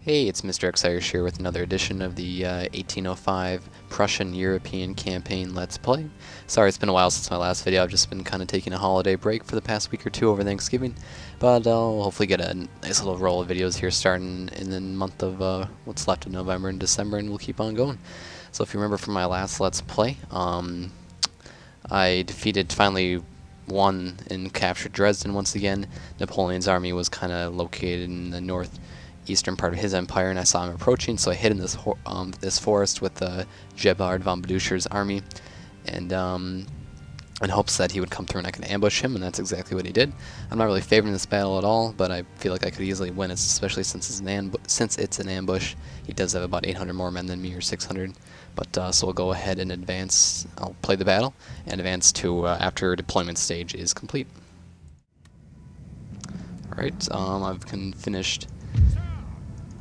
Hey, it's mrXirish here with another edition of the 1805 Prussian European Campaign Let's Play. Sorry it's been a while since my last video. I've just been kind of taking a holiday break for the past week or two over Thanksgiving, but I'll hopefully get a nice little roll of videos here starting in the month of what's left of November and December, and we'll keep on going. So if you remember from my last Let's Play, I finally won and captured Dresden once again. Napoleon's army was kind of located in the northeastern part of his empire, and I saw him approaching, so I hid in this forest with Gebhard von Baduscher's army, and in hopes that he would come through and I could ambush him, and that's exactly what he did. I'm not really favoring this battle at all, but I feel like I could easily win it, especially since it's an ambush. He does have about 800 more men than me, or 600. But so we'll go ahead and advance. I'll play the battle and advance to after deployment stage is complete. Alright, I've finished.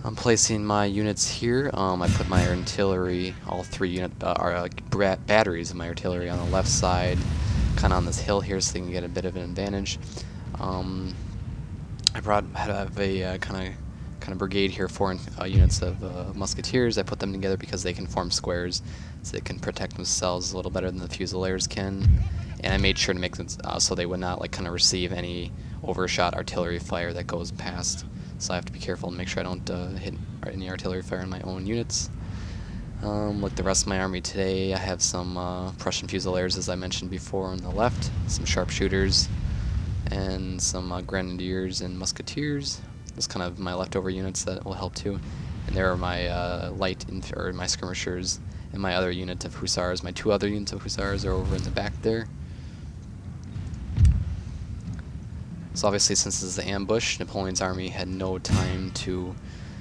I'm placing my units here. I put my artillery, all three batteries of my artillery on the left side, kind of on this hill here, so they can get a bit of an advantage. I have a kind of brigade here, 4 units of musketeers. I put them together because they can form squares, so they can protect themselves a little better than the Fusiliers can. And I made sure to make them so they would not kind of receive any overshot artillery fire that goes past. So I have to be careful and make sure I don't hit any artillery fire in my own units. Like the rest of my army today, I have some Prussian Fusiliers, as I mentioned before, on the left, some sharpshooters, and some grenadiers and musketeers. Those kind of my leftover units that will help too. And there are my my skirmishers, and my other unit of hussars. My 2 other units of hussars are over in the back there. So obviously, since this is the ambush, Napoleon's army had no time to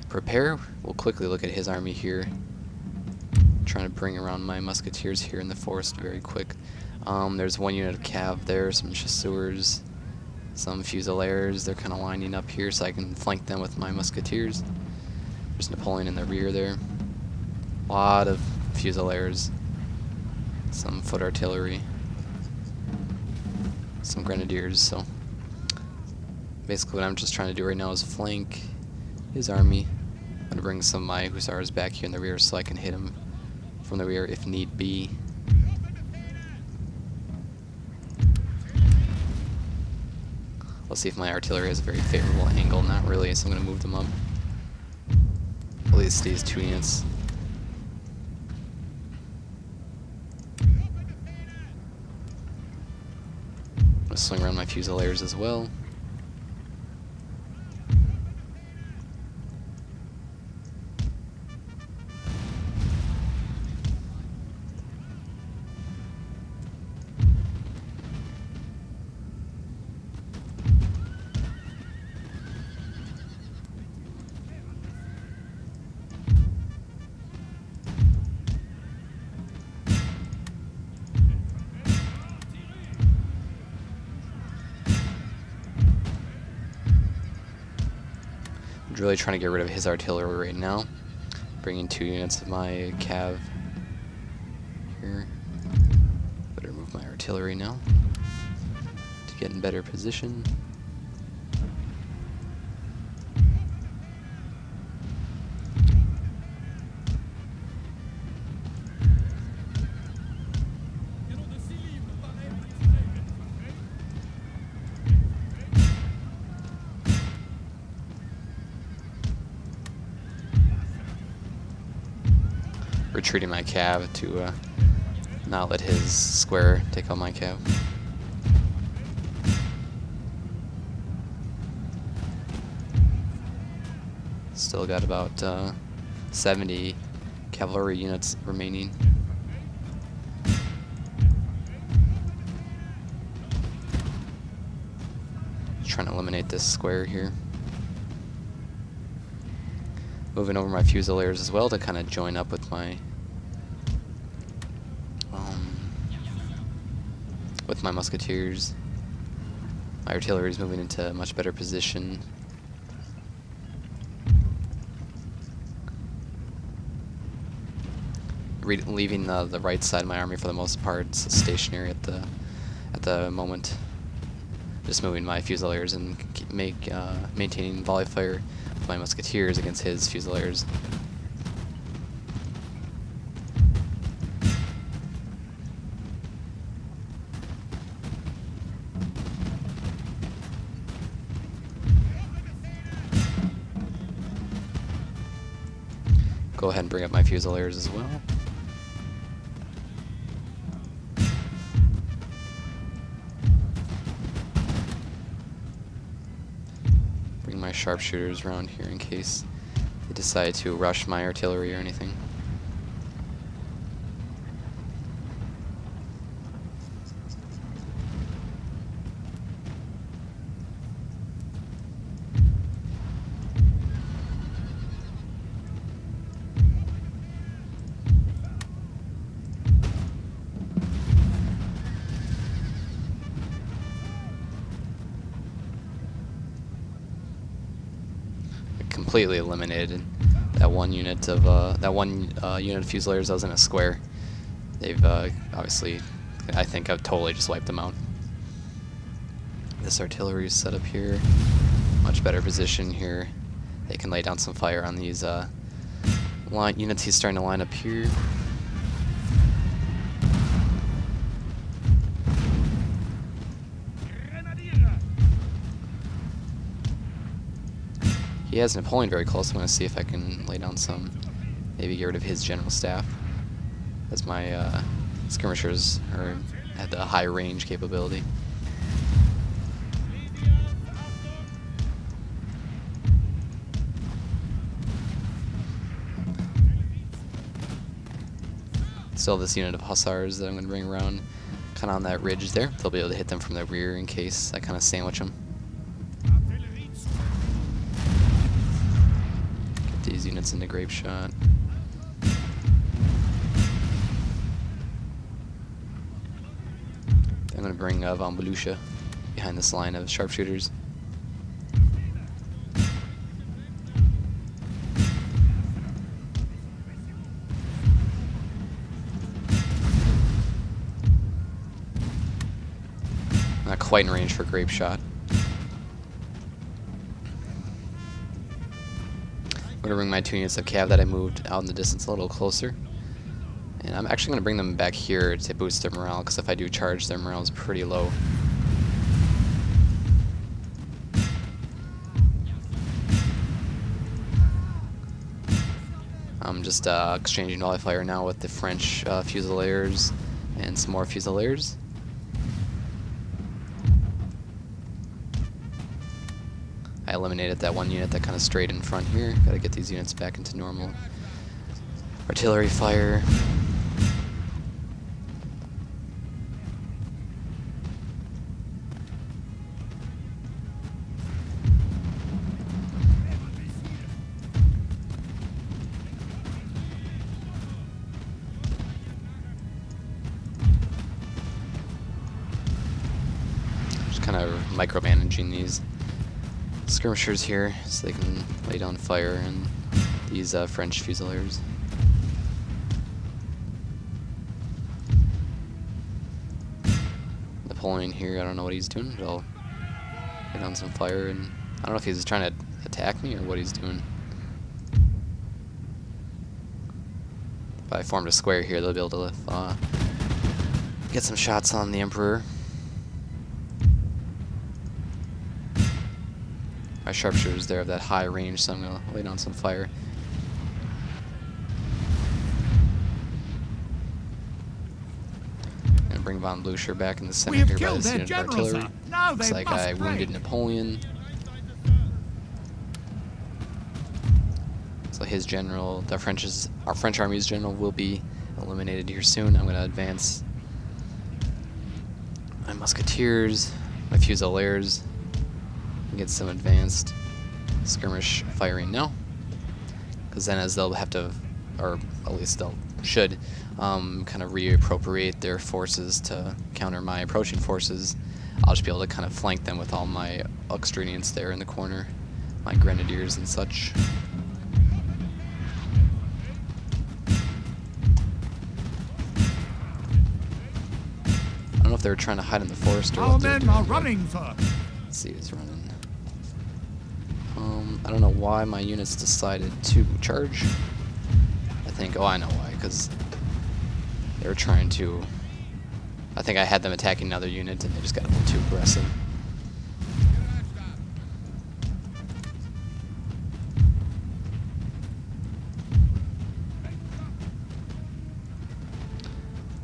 prepare. We'll quickly look at his army here. Trying to bring around my musketeers here in the forest very quick. There's 1 unit of cav there, some chasseurs, some fusiliers. They're kind of lining up here so I can flank them with my musketeers. There's Napoleon in the rear there. A lot of fusiliers, some foot artillery, some grenadiers. So basically what I'm just trying to do right now is flank his army. I'm going to bring some of my hussars back here in the rear so I can hit him from the rear if need be. Let's see if my artillery has a very favorable angle. Not really, so I'm going to move them up. At least these 2 units. I'm going to swing around my Fusiliers as well. I'm really trying to get rid of his artillery right now. Bringing 2 units of my cav here. Better move my artillery now to get in better position. Retreating my cav to not let his square take out my cav. Still got about 70 cavalry units remaining. Trying to eliminate this square here. Moving over my Fusiliers as well to kind of join up with my musketeers. My artillery is moving into a much better position. Leaving the right side of my army for the most part stationary at the moment. Just moving my Fusiliers and maintaining volley fire my musketeers against his fusiliers. Go ahead and bring up my fusiliers as well. Bring my sharpshooters around here in case they decide to rush my artillery or anything. Completely eliminated that one unit of fusiliers that was in a square. They've obviously, I think I've totally just wiped them out. This artillery is set up here, much better position here. They can lay down some fire on these units he's starting to line up here. He has Napoleon very close. I'm going to see if I can lay down some, maybe get rid of his general staff, as my skirmishers are at the high range capability. Still this unit of hussars that I'm going to bring around kind of on that ridge there. They'll be able to hit them from the rear in case I kind of sandwich them. These units into grape shot. I'm going to bring von Beluga behind this line of sharpshooters. Not quite in range for grape shot. I'm going to bring my 2 units of cav that I moved out in the distance a little closer. And I'm actually going to bring them back here to boost their morale, because if I do charge, their morale is pretty low. I'm just exchanging volley fire now with the French fusiliers and some more fusiliers. I eliminated that one unit that kind of strayed in front here. Gotta get these units back into normal artillery fire. Just kind of micromanaging these skirmishers here so they can lay down fire and these French fusiliers. Napoleon here, I don't know what he's doing, but I'll lay down some fire, and I don't know if he's trying to attack me or what he's doing. If I formed a square here, they'll be able to get some shots on the Emperor. My sharpshooters there have that high range, so I'm going to lay down some fire. And bring von Beluga back in the center here by this unit of artillery. Looks like I wounded Napoleon. So his general, our French army's general will be eliminated here soon. I'm going to advance my musketeers, my fusiliers, get some advanced skirmish firing now, because then as they'll have to, or at least they'll should kind of reappropriate their forces to counter my approaching forces, I'll just be able to kind of flank them with all my Auxtrinians there in the corner, my grenadiers and such. I don't know if they're trying to hide in the forest or what they're doing. Our men are running, sir. Let's see who's running. I don't know why my units decided to charge. I think, oh, I know why, because they were trying to, I think I had them attacking another unit and they just got a little too aggressive.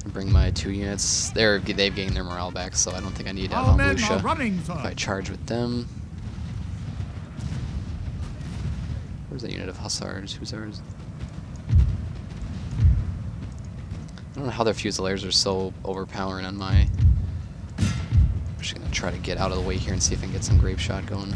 Bring my 2 units. They've gained their morale back, so I don't think I need von Prussia if I charge with them. Where's that unit of hussars? Hussars? I don't know how their fusiliers are so overpowering on my... I'm just gonna try to get out of the way here and see if I can get some grape shot going.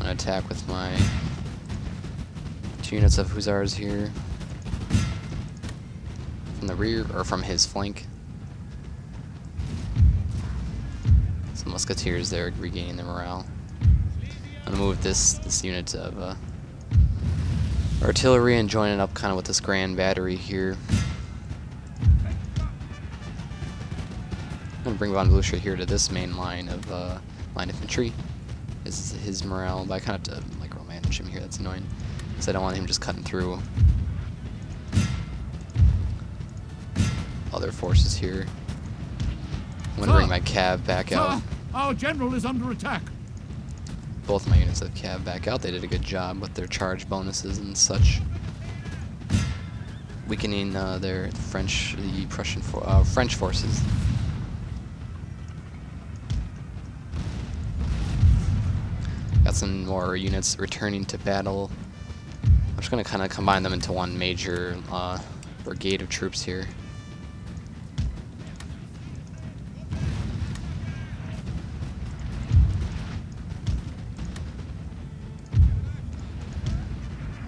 Attack with my 2 units of hussars here from the rear, or from his flank. Some musketeers there regaining their morale. I'm gonna move this unit of artillery and join it up kind of with this grand battery here. I'm gonna bring von Prussia here to this main line of line infantry. Is his morale, but I kind of have to micromanage him here. That's annoying, because I don't want him just cutting through other forces here. I'm going to bring my cav back out. Our general is under attack. Both my units of cav back out. They did a good job with their charge bonuses and such, weakening the French forces. Got some more units returning to battle. I'm just going to kind of combine them into one major brigade of troops here.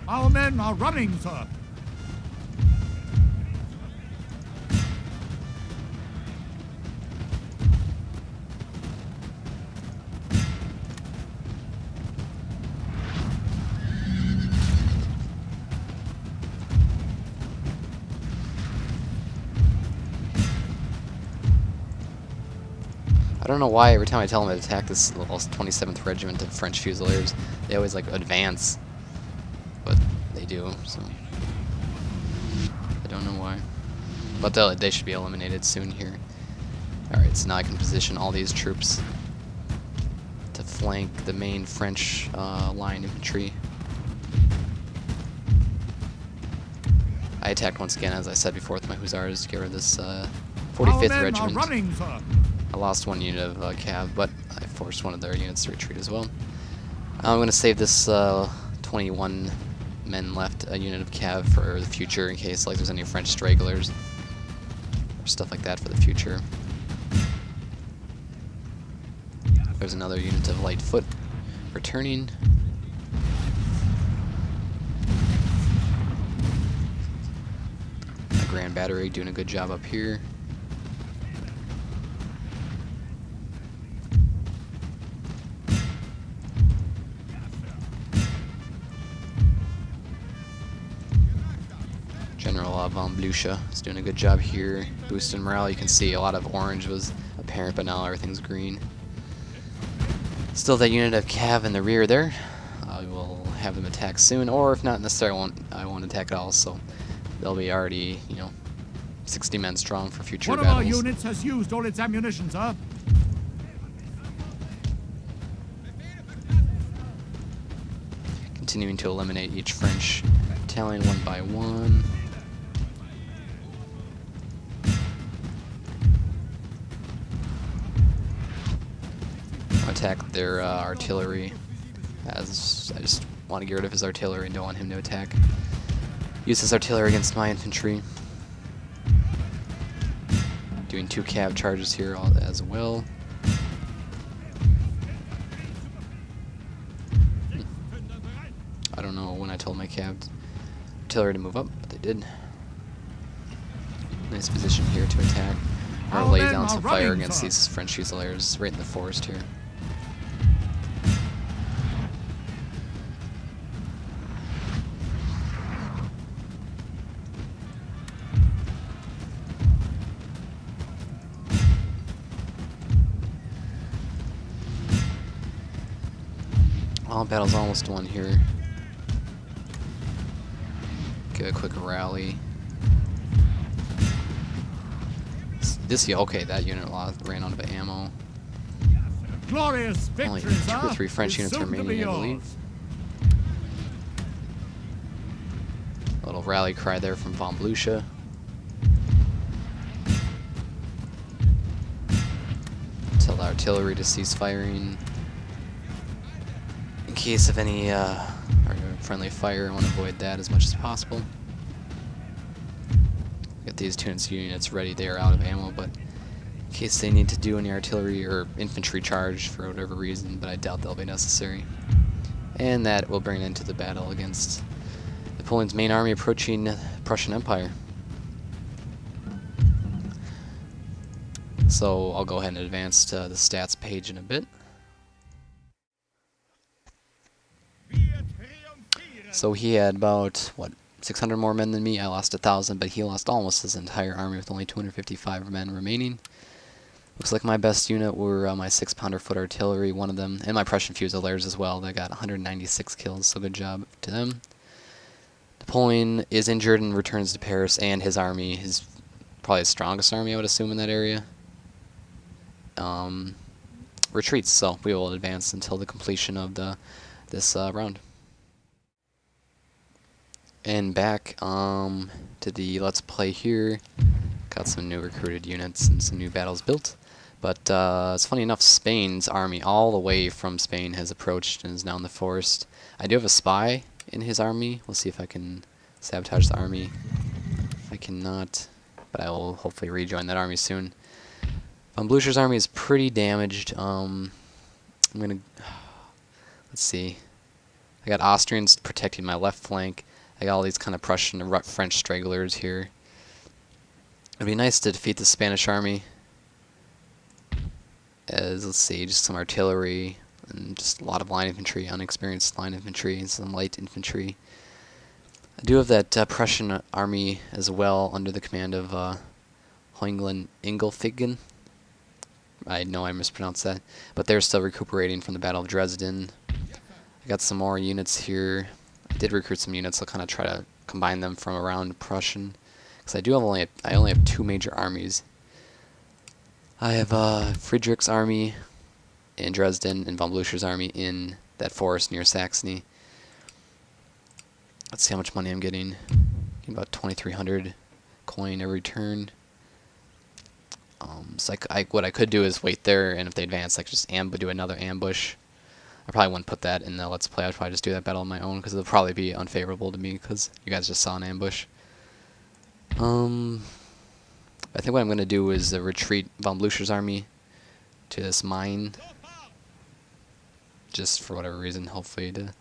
Our men are running, sir. I don't know why every time I tell them to attack this little 27th Regiment of French Fusiliers, they always advance. But they do, so I don't know why. But they should be eliminated soon here. Alright, so now I can position all these troops to flank the main French line infantry. I attacked once again, as I said before, with my hussars to get rid of this 45th Regiment. Running, sir. I lost 1 unit of cav, but I forced one of their units to retreat as well. I'm going to save this 21 men left unit of cav for the future, in case there's any French stragglers or stuff like that for the future. There's another unit of light foot returning. A grand battery doing a good job up here. General von Prussia is doing a good job here, boosting morale. You can see a lot of orange was apparent, but now everything's green. Still that unit of cav in the rear there. I will have them attack soon, or if not necessarily, I won't attack at all. So they'll be already, 60 men strong for future battles. One of our units has used all its ammunition, sir. Continuing to eliminate each French battalion one by one. Attack their artillery, as I just want to get rid of his artillery and don't want him to attack. Use his artillery against my infantry. Doing 2 cav charges here as well. I don't know when I told my cav artillery to move up, but they did. Nice position here to attack. Or Our lay men down are some fire running, against sir. these French Fusiliers right in the forest here. All battle's almost won here. Get a quick rally. Okay, that unit ran out of ammo. Glorious Only victory, 2 or sir, 3 French is units soon to be remaining, I yours. believe. A little rally cry there from von Blücher. Tell the artillery to cease firing. In case of any friendly fire, I want to avoid that as much as possible. Get these units ready. They are out of ammo, but in case they need to do any artillery or infantry charge for whatever reason, but I doubt they'll be necessary. And that will bring an end to the battle against Napoleon's main army approaching Prussian Empire. So I'll go ahead and advance to the stats page in a bit. So he had about, what, 600 more men than me. I lost 1,000, but he lost almost his entire army with only 255 men remaining. Looks like my best unit were my 6-pounder foot artillery, one of them, and my Prussian Fusiliers as well. They got 196 kills, so good job to them. Napoleon is injured and returns to Paris, and his army is probably his strongest army, I would assume, in that area. Retreats, so we will advance until the completion of this round. And back to the Let's Play here. Got some new recruited units and some new battles built. But it's funny enough, Spain's army all the way from Spain has approached and is now in the forest. I do have a spy in his army. We'll see if I can sabotage the army. If I cannot, but I will hopefully rejoin that army soon. Von Blücher's army is pretty damaged. I'm gonna... Let's see. I got Austrians protecting my left flank. I got all these kind of Prussian and French stragglers here. It'd be nice to defeat the Spanish army. As, let's see, just some artillery and just a lot of line infantry, unexperienced line infantry, and some light infantry. I do have that Prussian army as well under the command of Heunglen Ingelfigen. I know I mispronounced that, but they're still recuperating from the Battle of Dresden. I got some more units here. I did recruit some units. I'll kind of try to combine them from around Prussian, because I only have 2 major armies. I have Friedrich's army in Dresden and von Blücher's army in that forest near Saxony. Let's see how much money I'm getting. Getting about 2,300 coin every turn. So what I could do is wait there, and if they advance, I could just do another ambush. I probably wouldn't put that in the Let's Play. I'd probably just do that battle on my own, because it'll probably be unfavorable to me, because you guys just saw an ambush. I think what I'm going to do is retreat von Blücher's army to this mine. Just for whatever reason, hopefully to...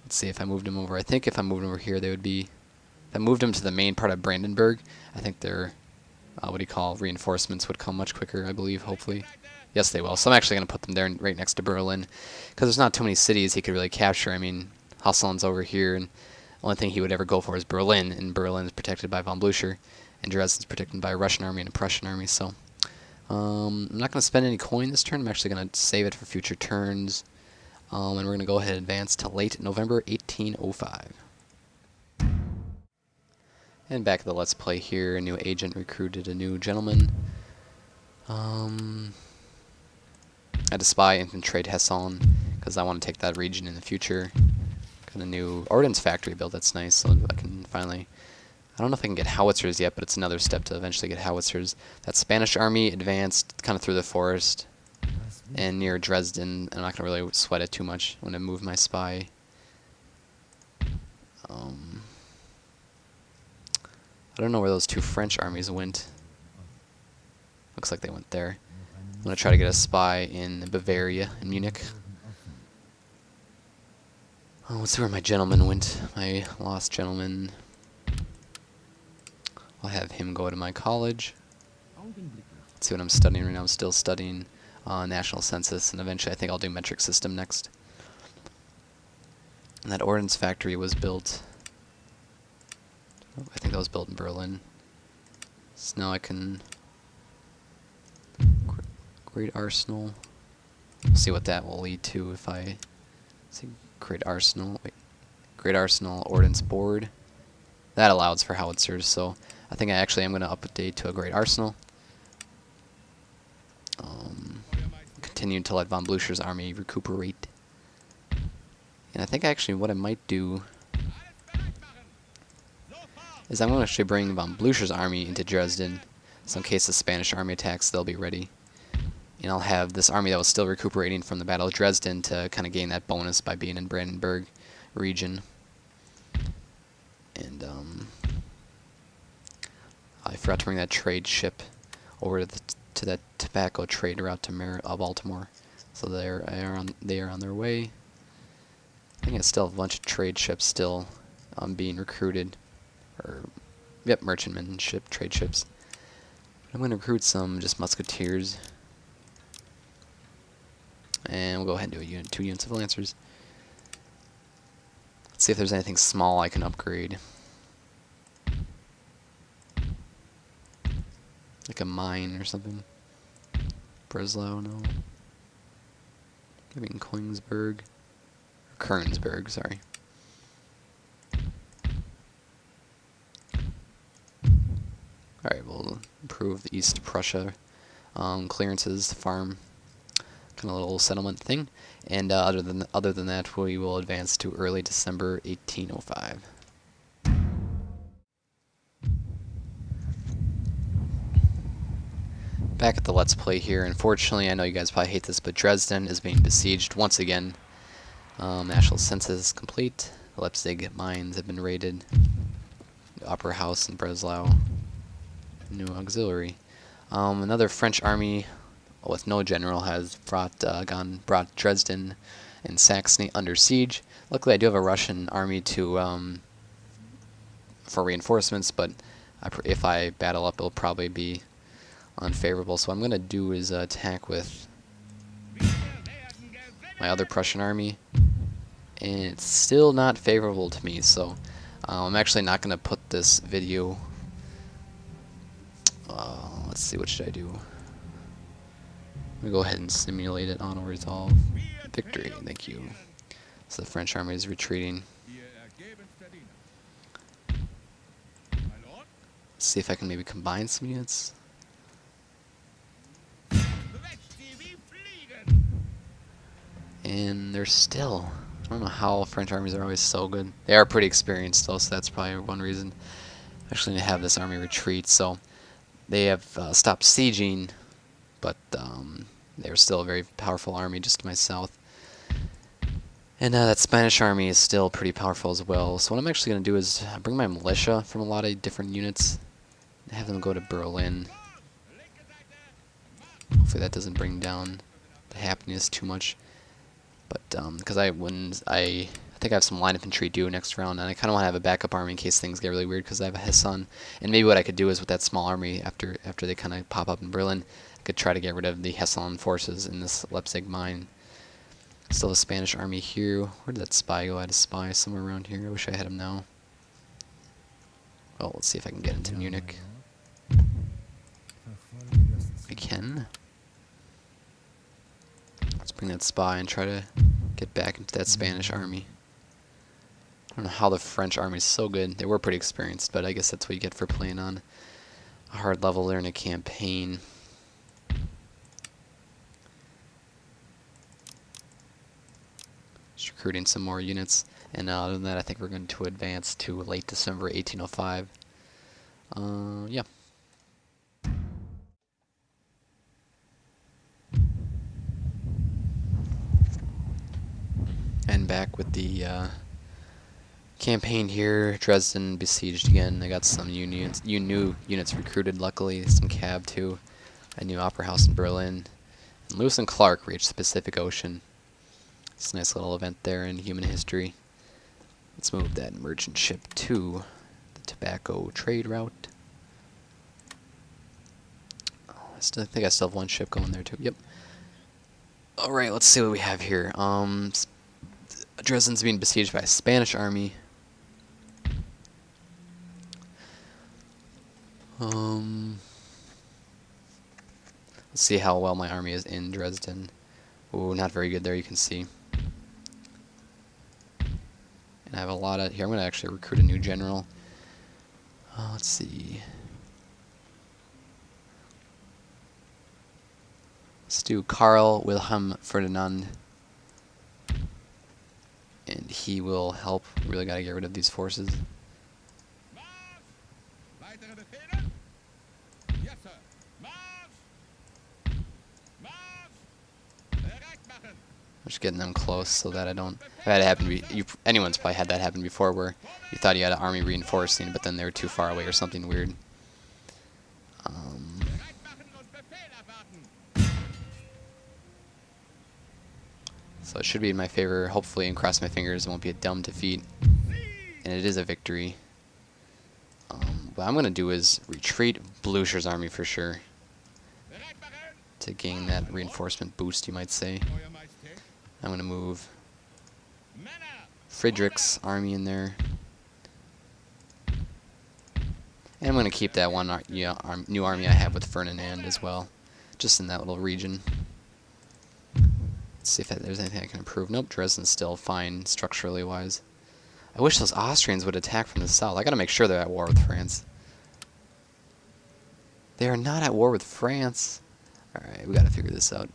Let's see if I moved him over. I think if I moved him over here, they would be... If I moved him to the main part of Brandenburg, I think their... reinforcements would come much quicker, I believe, hopefully. Yes, they will. So I'm actually going to put them there right next to Berlin, because there's not too many cities he could really capture. I mean, Hassan's over here, and the only thing he would ever go for is Berlin, and Berlin is protected by von Blücher, and Dresden's protected by a Russian army and a Prussian army, so... I'm not going to spend any coin this turn. I'm actually going to save it for future turns, and we're going to go ahead and advance to late November 1805. And back at the Let's Play here, a new agent recruited a new gentleman. I had to spy infiltrate Hessen, because I want to take that region in the future. Got a new ordnance factory built, that's nice, so I can finally... I don't know if I can get howitzers yet, but it's another step to eventually get howitzers. That Spanish army advanced kind of through the forest and near Dresden. I'm not going to really sweat it too much when I move my spy. I don't know where those 2 French armies went. Looks like they went there. I'm going to try to get a spy in Bavaria, in Munich. Oh, let's see where my gentleman went. My lost gentleman. I'll have him go to my college. Let's see what I'm studying right now. I'm still studying national census, and eventually I think I'll do metric system next. And that ordnance factory was built, I think that was built in Berlin. So now I can, great arsenal. See what that will lead to if I see great arsenal. Wait, great arsenal ordnance board. That allows for howitzers, so I think I actually am going to update to a great arsenal. Continue to let von Blücher's army recuperate. And I think actually what I might do is I'm going to actually bring von Blücher's army into Dresden, so in case the Spanish army attacks, they'll be ready. And I'll have this army that was still recuperating from the Battle of Dresden to kind of gain that bonus by being in Brandenburg region. And I forgot to bring that trade ship over to that tobacco trade route to Baltimore. So they are on their way. I think I still have a bunch of trade ships still being recruited. Yep, merchantmen ship, trade ships. I'm going to recruit some just musketeers. And we'll go ahead and do a 2 units of lancers. Let's see if there's anything small I can upgrade. Like a mine or something. Breslau, no. Maybe in Koenigsberg. Kernsberg, sorry. Alright, we'll improve the East Prussia clearances, farm, kind of little settlement thing. And other than that, we will advance to early December 1805. Back at the Let's Play here. Unfortunately, I know you guys probably hate this, but Dresden is being besieged once again. National census is complete. The Leipzig mines have been raided. The Opera House in Breslau. New auxiliary. Another French army with no general has brought Dresden and Saxony under siege. Luckily, I do have a Russian army to for reinforcements, but if I battle up, it'll probably be unfavorable. So what I'm going to do is attack with my other Prussian army, and it's still not favorable to me. So I'm actually not going to put this video. Let's see, what should I do? I'm going to go ahead and simulate it. Auto resolve. Victory. Thank you. So the French army is retreating. Let's see if I can maybe combine some units. And they're still, I don't know how French armies are always so good. They are pretty experienced though, so that's probably one reason. I actually need to have this army retreat. So they have stopped sieging, but they're still a very powerful army just to my south. And that Spanish army is still pretty powerful as well. So what I'm actually going to do is bring my militia from a lot of different units and have them go to Berlin. Hopefully that doesn't bring down the happiness too much. But because I think I have some line infantry due next round, and I kind of want to have a backup army in case things get really weird, because I have a Hesson. And maybe what I could do is with that small army, after they kind of pop up in Berlin, I could try to get rid of the Hesson forces in this Leipzig mine. Still a Spanish army here. Where did that spy go? I had a spy somewhere around here. I wish I had him now. Well, let's see if I can get into Munich. I can. Let's bring that spy and try to get back into that Spanish army. I don't know how the French army is so good. They were pretty experienced, but I guess that's what you get for playing on a hard level there in a campaign. Just recruiting some more units, and other than that, I think we're going to advance to late December 1805. Yeah. And back with the campaign here. Dresden besieged again. I got some new units recruited, luckily. Some cav too. A new opera house in Berlin. And Lewis and Clark reached the Pacific Ocean. It's a nice little event there in human history. Let's move that merchant ship to the tobacco trade route. I think I still have one ship going there too. Yep. Alright, let's see what we have here. Dresden's being besieged by a Spanish army. Let's see how well my army is in Dresden. Ooh, not very good there, you can see. And I have a lot of... Here, I'm going to actually recruit a new general. Let's see. Let's do Karl Wilhelm Ferdinand. And he will help. Really got to get rid of these forces. I'm just getting them close so that I don't... I've had it happen anyone's probably had that happen before where you thought you had an army reinforcing, but then they were too far away or something weird. So it should be in my favor, hopefully, and cross my fingers it won't be a dumb defeat. And it is a victory. What I'm going to do is retreat Blucher's army for sure. To gain that reinforcement boost, you might say. I'm going to move Friedrich's army in there. And I'm going to keep that one new army I have with Ferdinand as well. Just in that little region. Let's see if there's anything I can improve. Nope, Dresden's still fine structurally wise. I wish those Austrians would attack from the south. I gotta make sure they're at war with France. They are not at war with France. Alright, we gotta figure this out.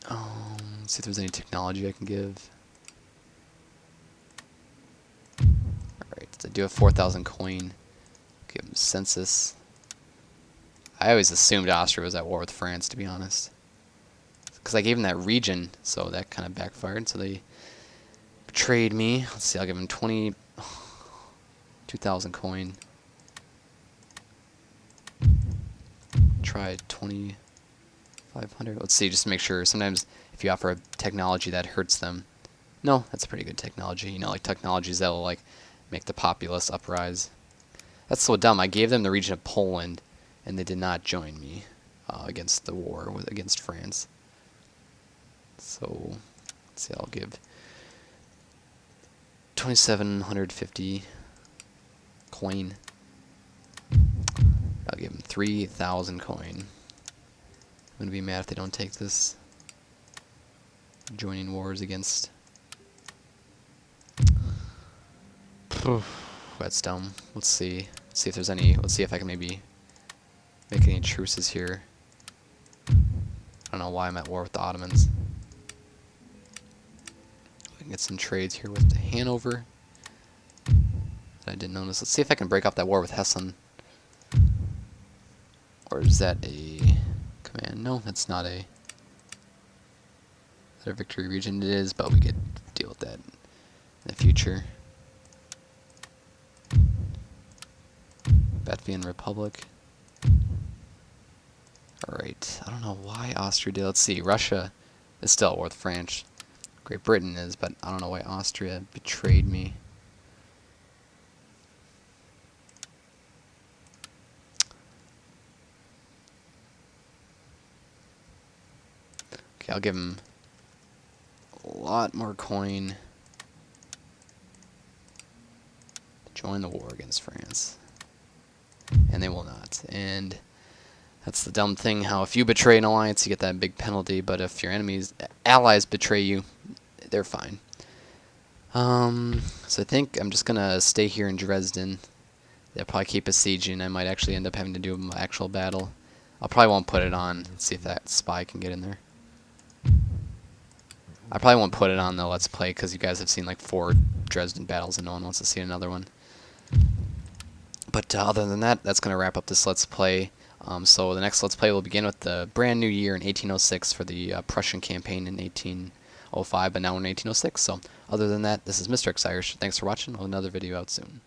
Let's see if there's any technology I can give. Alright, I do have 4,000 coin. Give them census. I always assumed Austria was at war with France, to be honest. Because I gave them that region, so that kind of backfired. So they betrayed me. Let's see, I'll give them 2,000 coin. Try 2,500. Let's see, just to make sure. Sometimes if you offer a technology that hurts them. No, that's a pretty good technology. You know, like technologies that will like make the populace uprise. That's so dumb. I gave them the region of Poland, and they did not join me against the war against France. So, let's see, I'll give 2,750 coin. I'll give them 3,000 coin. I'm going to be mad if they don't take this. Joining wars against... That's dumb. Let's see. Let's see if there's any... Let's see if I can maybe make any truces here. I don't know why I'm at war with the Ottomans. I can get some trades here with Hanover. I didn't notice. Let's see if I can break up that war with Hessen. Or is that a command? No, that's not a victory region. It is, but we could deal with that in the future. Latvian Republic. Alright, I don't know why Austria did. Let's see, Russia is still at war with France. Great Britain is, but I don't know why Austria betrayed me. Okay, I'll give them a lot more coin to join the war against France. And they will not. And that's the dumb thing, how if you betray an alliance, you get that big penalty, but if your allies betray you, they're fine. So I think I'm just going to stay here in Dresden. They'll probably keep besieging. I might actually end up having to do an actual battle. I probably won't put it on. Let's see if that spy can get in there. I probably won't put it on the Let's Play because you guys have seen like 4 Dresden battles and no one wants to see another one. But other than that, that's going to wrap up this Let's Play. So the next Let's Play will begin with the brand new year in 1806 for the Prussian campaign in 1805, but now we're in 1806. So other than that, this is mrXirish. Thanks for watching. We'll have another video out soon.